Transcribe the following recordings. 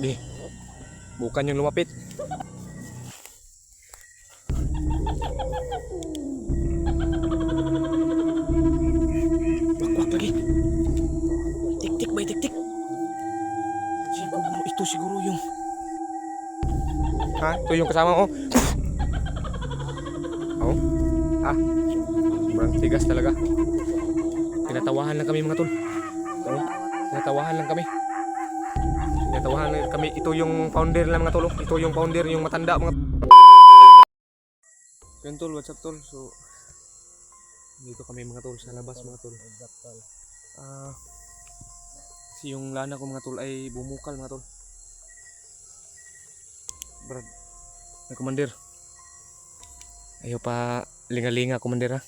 Di, bukan yung lumapit. Wakwak lagi. Tik-tik bay tik-tik. Siguro ito siguro yung ito yung kasama ko. Oh. Sobrang tigas talaga. Tinatawahan lang kami mga tol. Oh. Tinatawahan lang kami. Ito yung founder lang mga tol. Ito yung founder, yung matanda mga. Yan tol, what's up tol? So dito kami mga tol sa labas mga tol. Kasi yung lana ko mga tol ay bumukal mga tol. Brad, may commander. Ayaw pa linga-linga commander ha.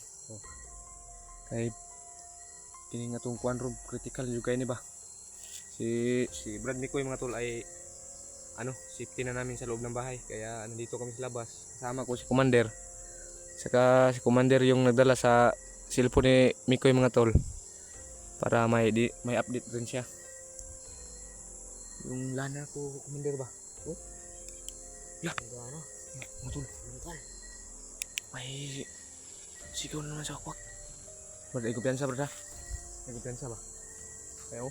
Kay kini nga tong kuan room critical juga ini ba. Si Brad Mikoy mga tol ay safety na namin sa loob ng bahay, kaya nandito kami sa labas. Kasama ko si commander. Saka si commander yung nagdala sa cellphone ni Mikoy mga tol para may update rin siya. Yung lana ko commander ba? Oh. Ya. Mga tol. May sigaw na naman sa akwak. Brad, ay kumpiyansa brad ha? Ay kumpiyansa ba? Kaya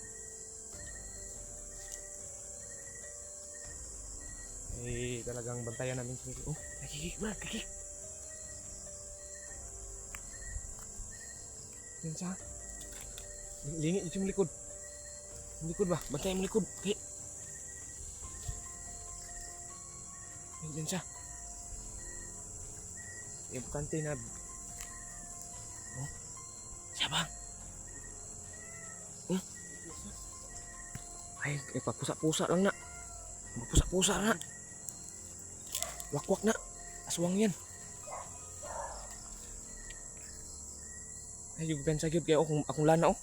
talagang bantayan namin si Mikoy. Oh, nagkikik brad, kikik. Yan siya. Lingit dito yung likod. Yung likod ba? Bantayan yung likod. Okay. Yan siya. Importante na. Oh, siya ba? Ay, papusa-pusa lang na. Papusa-pusa na. Wakwak na. Aswang yan. Ay, yung pensa yun. Kaya akong lana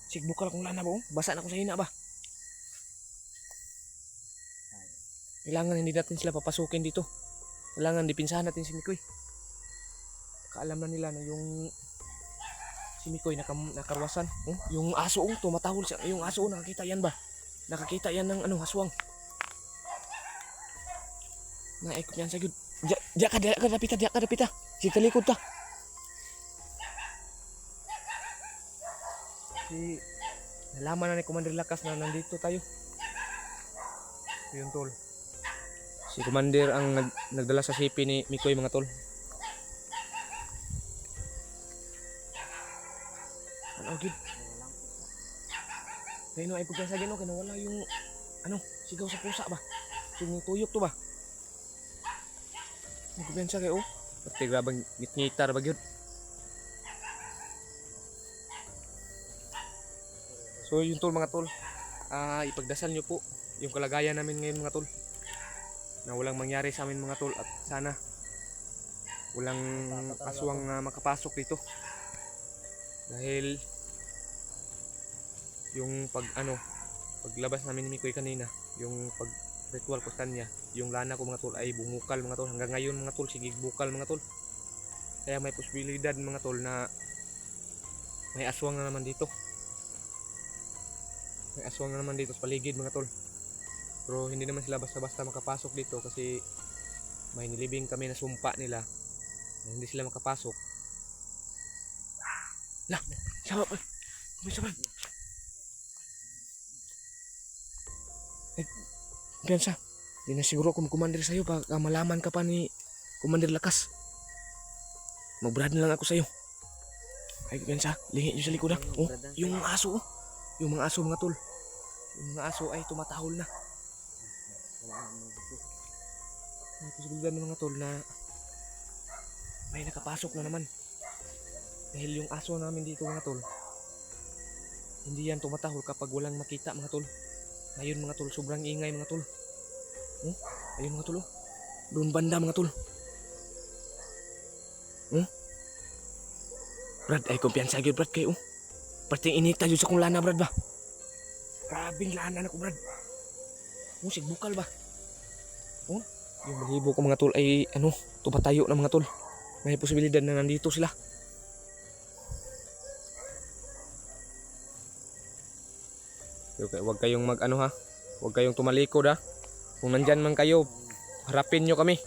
Sigbukal akong lana ba Basa na ako sa hina ba? Kailangan hindi natin sila papasukin dito. Kailangan dipinsahan natin si Mikoy. Kaalam na nila na yung si Mikoy nakarwasan. Yung aso tumatahol siya. Yung aso nakakita yan ba? Nakakita yan ng aswang. Naikot yan sa gud. Diya ka dapita. Sige talikod ta. Nalaman na ni Commander Lakas na nandito tayo. Yun tol. Si Commander ang nagdala sa CP ni Mikoy mga tol. Ano gid? Kaya ay kumpiyansa gino kaya wala yung sigaw sa pusa ba? Yung tuyok to ba? Ay kumpiyansa kayo pati grabang ngit-ngitar ba gyud. So yun tol mga tol. Ipagdasal nyo po yung kalagayan namin ngayon mga tol. Na walang mangyari sa amin mga tol at sana walang aswang na makapasok dito. Dahil yung paglabas namin ni Mikoy kanina, yung pag ritual ko sa kanya, yung lana ko mga tol ay bumukal mga tol. Hanggang ngayon mga tol, sige bukal mga tol. Kaya may posibilidad mga tol na may aswang na naman dito. May aswang na naman dito sa paligid mga tol. Pero hindi naman sila basta-basta makapasok dito kasi may nilibing kami na sumpa nila na hindi sila makapasok. Lah, siapa? Siapa? Piyansa, di na siguro ako mag-commander sa'yo pagka malaman ka pa ni Commander Lakas. Mag-brad na lang ako sa'yo. Ay, piyansa, lingi nyo sa likod ha. Yung aso yung mga aso mga tol. Yung mga aso ay tumatahol na. May posibilidad ng mga tol na may nakapasok na naman. Dahil yung aso namin dito mga tol, hindi yan tumatahol kapag walang makita mga tol. Ngayon mga tol, sobrang ingay mga tol. Ayun mga tol doon banda mga tol. Brad, ay kumpiyansa gyud Brad kayo. Pati inita yun sa kong lana Brad ba. Grabing lana na ko Brad. Sigbukal ba. Yung balibo ko mga tol ay tumatayo na mga tol. May posibilidad na nandito sila. Huwag kayong mag ano ha. Huwag kayong tumalikod ha. Kung nandyan man kayo, harapin nyo kami.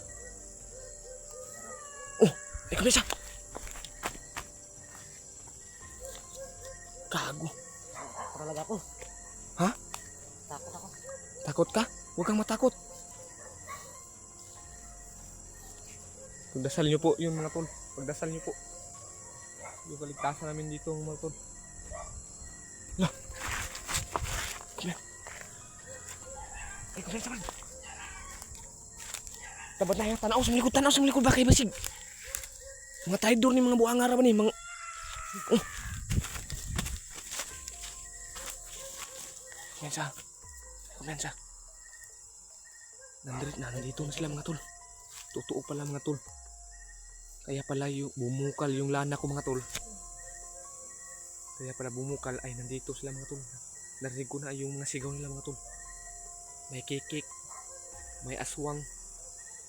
Oh, ay kumisa. Gago. Talaga ako. Ha? Takot ako. Takot ka? Huwag kang matakot. Pagdasal nyo po yun mga tol. Pagdasal nyo po. Yung kaligtasan namin dito mga tol. Lah. Ay, kung saan. Tabat na yan. Tanaw sa likod ba kay basig. Mga traidor ni mga buang araw ni mga... Oh. Kumpiyansa. Kumpiyansa. Nandito na sila mga tol. Totoo pala mga tol. Kaya pala yung bumukal yung lana ko mga tol. Kaya pala bumukal ay nandito sila mga tol. Narinig ko na yung mga sigaw nila mga tol. May kikik, may aswang.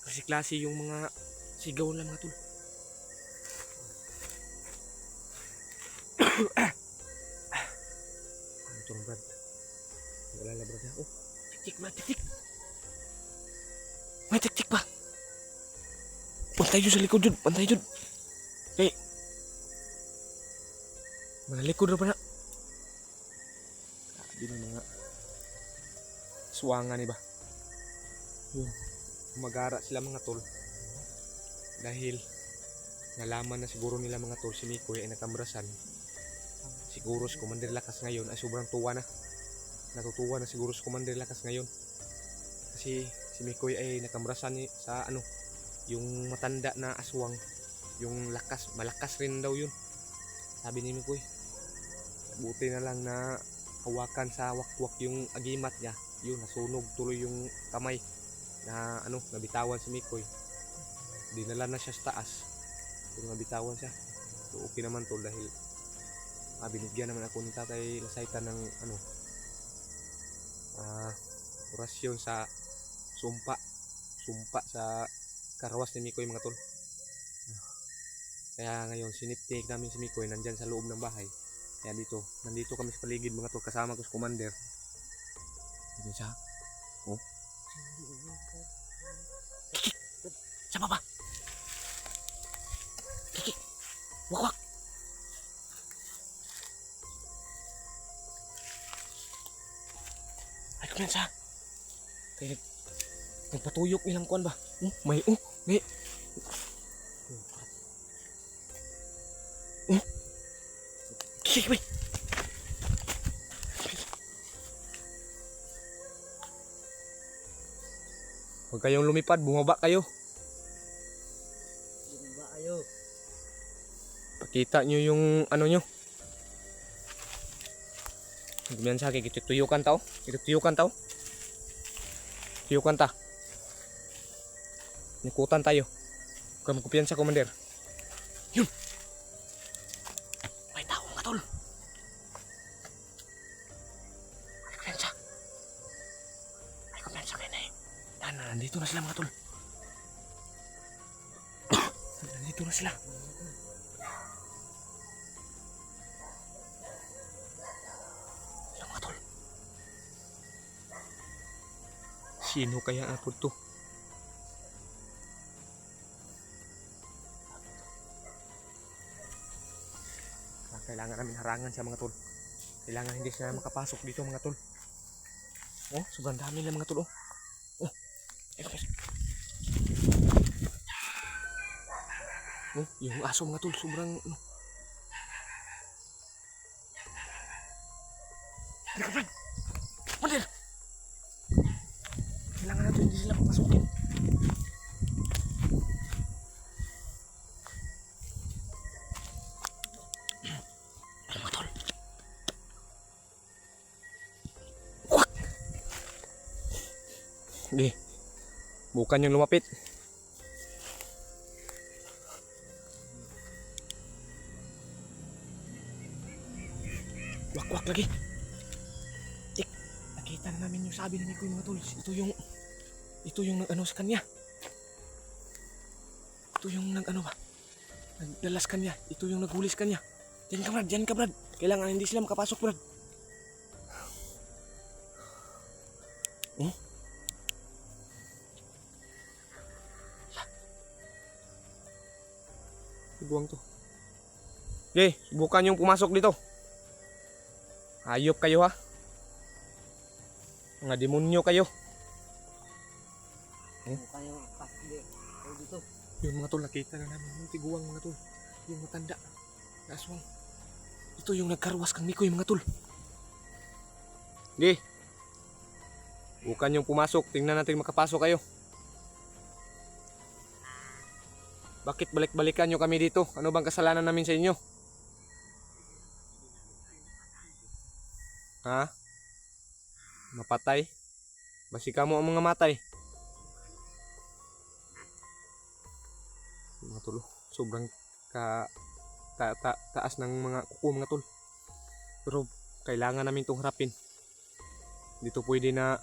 Klase-klase yung mga sigaw nila mga tol. Ano ito ng brad? Wala la brad. Oh, tik-tik brad, tik-tik. May tik-tik pa. Pantay yun sa likod yun. Pantay yun. Okay. Mga likod na pa na. Grabe ng mga suwangan ba? Yun. Umagara sila mga tol. Dahil nalaman na siguro nila mga tol si Mikoy ay nakamrasan. Siguro si Commander Lakas ngayon ay sobrang tuwa na. Natutuwa na siguro si Commander Lakas ngayon. Kasi si Mikoy ay nakamrasan sa ano, yung matanda na aswang, yung malakas rin daw yun. Sabi ni Mikoy, buti na lang na hawakan sa wakwak yung agimat niya. Yun, nasunog tuloy yung kamay na ano, nabitawan si Mikoy. Dinala na siya sa taas. Pero nabitawan siya. So okay naman tol dahil binigyan naman ako ni Tatay Lasayta ng ano, orasyon sa sumpa sa karawas ni Mikoy mga tol. Kaya ngayon siniptik namin si Mikoy nandyan sa loob ng bahay. Kaya nandito kami sa paligid mga tol, kasama ko si Commander. Hindi siya. Oh. Kiki! Sa baba! Kiki! Wakwak! Ay, kumensa! Kaya nagpatuyok nilang kuwan ba? May. Kiki, wait! Huwag kayong lumipad, bumaba kayo. Bumaba kayo. Pakita nyo yung ano nyo. Ganyan sa akin, itutuyukan tao. Tuyukan ta. Nikutan tayo. Huwag kang magkumpiyansa, Commander. Yun! May tao nga tol. Ay kumpiyansa kayo na eh. Nandito na sila mga tol. Nandito na sila. Yan mga tol. Sino kaya ang punto? Kailangan namin harangan siya mga tol. Kailangan hindi siya makapasok dito mga tol. Oh, sobrang dami na mga tol. Oh, oh, yung aso mga tol, sobrang ano. Halika Fred! Mandir! Kailangan natin hindi sila papasukin. Ano mga tol? Wak! Hindi. Bukan yung lumapit. Wak lagi. Tik, nakita na namin yung sabi ni Mikoy mga tol. Ito yung nag-ano sa kanya. Ito yung nag-ano ba? Nagdalas kanya. Ito yung naghulis kanya. Diyan ka Brad. Kailangan hindi sila makapasok Brad. Hmm? Buwang to. Okay, subukan yung pumasok dito. Hayop kayo ha. Mga demonyo kayo. Mukha yung hindi. Ay, dito. Yung mga tol, nakita na namin yung tiguang mga tol. Yung matanda na aswang. Ito yung nagkarwas kang Mikoy mga tol. Okay. Bukan yung pumasok. Tingnan natin makapasok kayo. Bakit balik-balikan nyo kami dito? Ano bang kasalanan namin sa inyo? Ha? Mapatay? Basi ka mo ang mga matay. Mga tol, sobrang taas ng mga kuko mga tol. Pero kailangan namin itong harapin. Dito pwede na...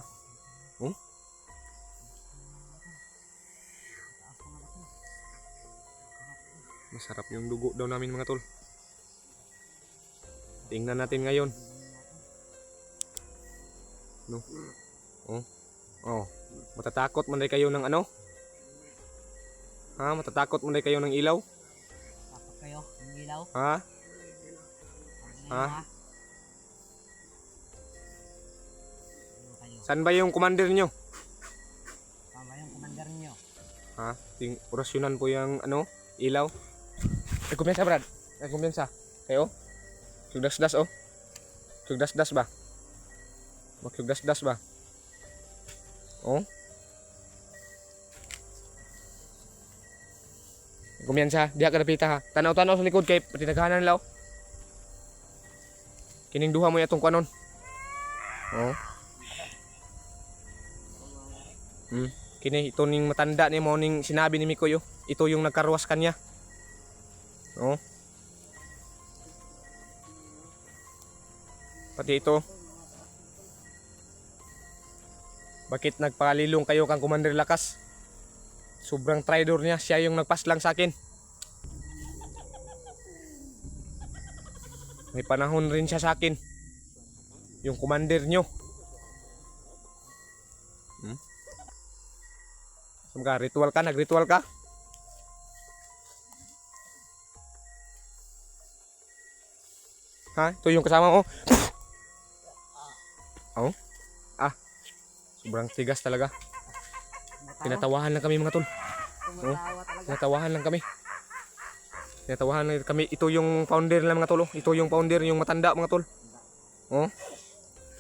Oh? Masarap yung dugo daw namin mga tol. Tingnan natin ngayon. No? Oh? Oh. Matatakot man rin kayo ng ano? Ha? Matatakot man rin kayo ng ilaw? Takot kayo. Yung ilaw. Ha? Ang Ha? ilaw, ha? Ano kayo? Saan ba yung commander nyo? Tama yung commander nyo. Ha? Orasyonan po yung ano? Ilaw? Ay kumpiyansa Brad. Ay kumpiyansa. Kayo? Sugdas-das oh. Sugdas-das ba? Magsugdas-das ba? Oh? Kumpiyansa. Diha ka napita ha. Tanaw-tanaw sa likod kay patinaghanan law. Kining duha mo yatong kanon. Oh. Kini ito ning matanda ni mo ning sinabi ni Mikoy oh. Ito yung nagkarwas kanya. Oh. Pati ito. Bakit nagpalilong kayo kang Commander Lakas? Sobrang traitor niya. Siya yung nagpaslang sa akin. May panahon rin siya sa akin. Yung commander nyo. Ritual ka? Nag-ritual ka? Ha? Ito yung kasama mo. Oh. Ah. Sobrang tigas talaga. Tinatawahan lang kami mga tol. Tumatawa talaga. Tinatawahan lang kami. Tinatawahan lang kami. Ito yung founder lang mga tol. Oh. Ito yung founder, yung matanda mga tol. Oh.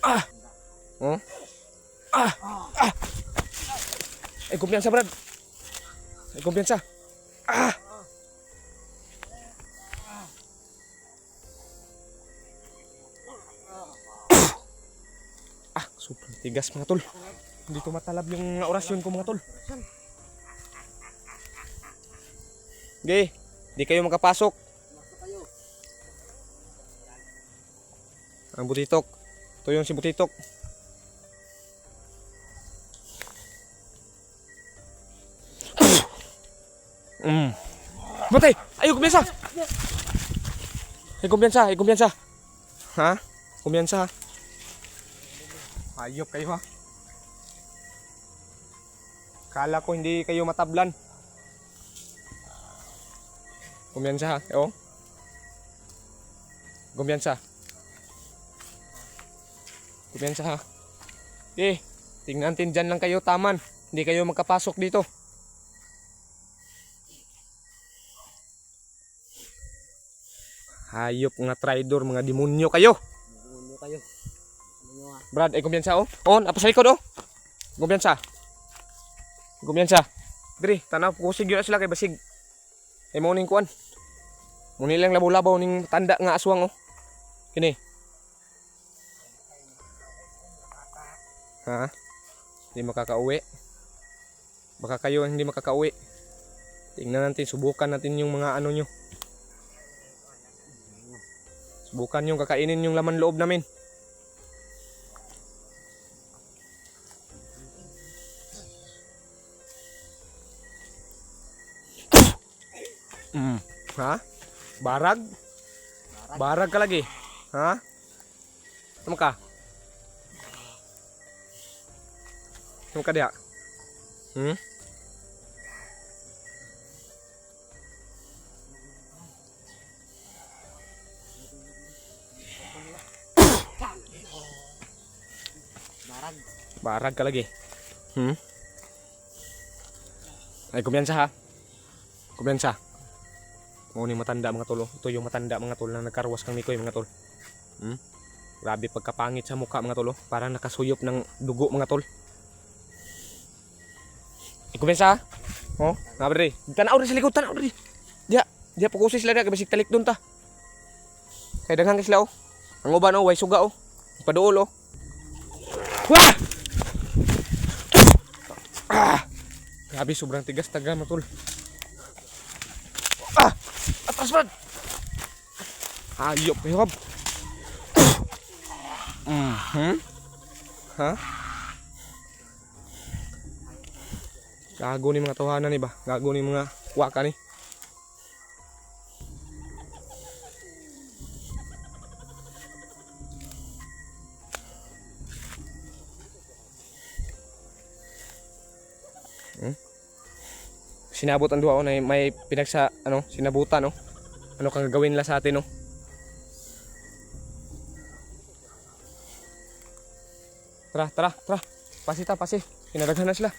Ah. Oh. Ah. Ah. Ay kumpiyansa Brad. Ay kumpiyansa. Ah. Ah, sobrang tigas mga tol. Hindi tumatalab yung orasyon ko mga tol. Okay, di kayo makapasok. kayo. Ang butitok. Ito yung si butitok. Matay! Ayaw kumpiyansa! Ay kumpiyansa! Ay kumpiyansa! Ha? Kumpiyansa ha? Ayop kayo ha? Kala ko hindi kayo matablan. Kumpiyansa ha? Oo? Kumpiyansa. Kumpiyansa ha? Eh, tingnan natin dyan lang kayo taman. Hindi kayo magkapasok dito. Hayop nga traitor, mga demonyo kayo. Demonyo kayo. Ano nyo ha? Brad, ay kumpiyansa oh. On, apa sa likod oh. Kumpiyansa. Kumpiyansa. Diri, tanaw kusig yun na sila kay basig. Ay mo ning kuan. Muni lang labaw-labaw ning tanda nga aswang oh. Kini. Ha? Hindi makakauwi. Baka kayo hindi makakauwi. Tingnan natin, subukan natin yung mga ano nyo. Subukan yung kakainin yung laman loob namin. Ha? Barag? Barag ka lagi? Ha? Ano ka? Ano ka diha? Hmm? Barag. Barag ka lagi. Hmm? Ay, kumyansa ha. Kumyansa. Mo ni matanda mga tol. Ito yung matanda mga tol na nagkarwas kang Mikoy mga tol. Hmm? Grabe pagkapangit sa mukha mga tol. Parang nakasuyop ng dugo mga tol. Ay, kumyansa ha. Oh, nga bre. Tanaw rin sa likod, tanaw rin. Diya pag-usay sila na, kabasik talik doon ta. Kaya daghang sila oh. Ang uban oh, way suga oh. Paduol oh. Wah! Ah! Grabe, sobrang tigas taga mga tol. Ah! Atras man! Hayop, hayop. Ha? Gago ni mga tawanan ni ba? Gago ni mga waka ni. Sinabot ang duwa na may pinagsa sinabutan no. Ano kang gagawin nila sa atin no? Tara. Pasi. Pinadaghan na sila.